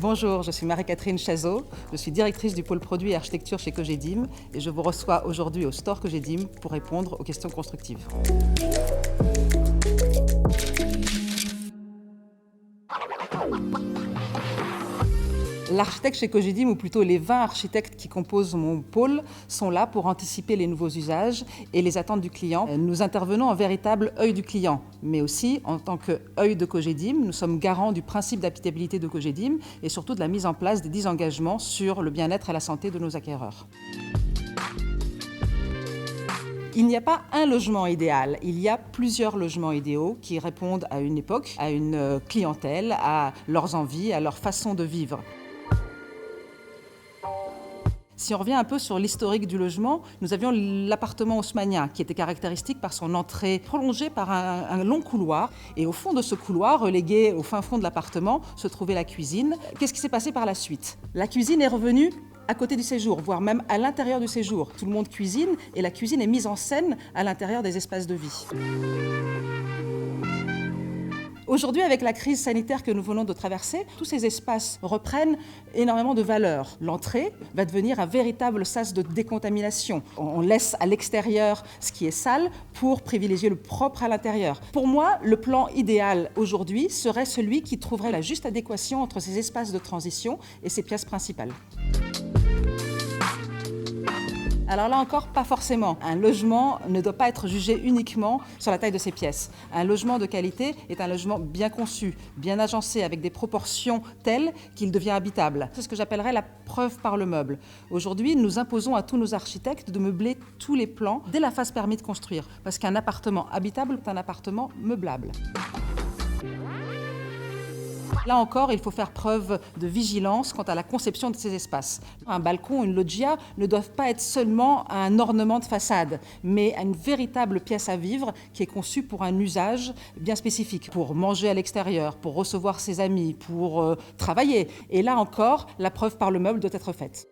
Bonjour, je suis Marie-Catherine Chazot, je suis directrice du pôle produit et architecture chez Cogedim et je vous reçois aujourd'hui au store Cogedim pour répondre aux questions constructives. L'architecte chez Cogedim, ou plutôt les 20 architectes qui composent mon pôle, sont là pour anticiper les nouveaux usages et les attentes du client. Nous intervenons en véritable œil du client, mais aussi en tant qu'œil de Cogedim. Nous sommes garants du principe d'habitabilité de Cogedim et surtout de la mise en place des 10 engagements sur le bien-être et la santé de nos acquéreurs. Il n'y a pas un logement idéal, il y a plusieurs logements idéaux qui répondent à une époque, à une clientèle, à leurs envies, à leur façon de vivre. Si on revient un peu sur l'historique du logement, nous avions l'appartement haussmannien qui était caractéristique par son entrée prolongée par un long couloir. Et au fond de ce couloir, relégué au fin fond de l'appartement, se trouvait la cuisine. Qu'est-ce qui s'est passé par la suite? La cuisine est revenue à côté du séjour, voire même à l'intérieur du séjour. Tout le monde cuisine et la cuisine est mise en scène à l'intérieur des espaces de vie. Aujourd'hui, avec la crise sanitaire que nous venons de traverser, tous ces espaces reprennent énormément de valeur. L'entrée va devenir un véritable sas de décontamination. On laisse à l'extérieur ce qui est sale pour privilégier le propre à l'intérieur. Pour moi, le plan idéal aujourd'hui serait celui qui trouverait la juste adéquation entre ces espaces de transition et ces pièces principales. Alors là encore, pas forcément. Un logement ne doit pas être jugé uniquement sur la taille de ses pièces. Un logement de qualité est un logement bien conçu, bien agencé, avec des proportions telles qu'il devient habitable. C'est ce que j'appellerais la preuve par le meuble. Aujourd'hui, nous imposons à tous nos architectes de meubler tous les plans dès la phase permis de construire, parce qu'un appartement habitable est un appartement meublable. Là encore, il faut faire preuve de vigilance quant à la conception de ces espaces. Un balcon, une loggia ne doivent pas être seulement un ornement de façade, mais une véritable pièce à vivre qui est conçue pour un usage bien spécifique, pour manger à l'extérieur, pour recevoir ses amis, pour travailler. Et là encore, la preuve par le meuble doit être faite.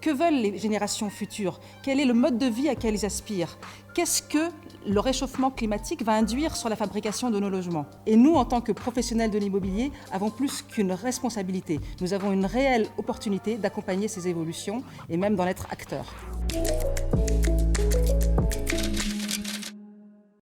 Que veulent les générations futures? Quel est le mode de vie à quel ils aspirent? Qu'est-ce que le réchauffement climatique va induire sur la fabrication de nos logements? Et nous, en tant que professionnels de l'immobilier, avons plus qu'une responsabilité. Nous avons une réelle opportunité d'accompagner ces évolutions et même d'en être acteurs.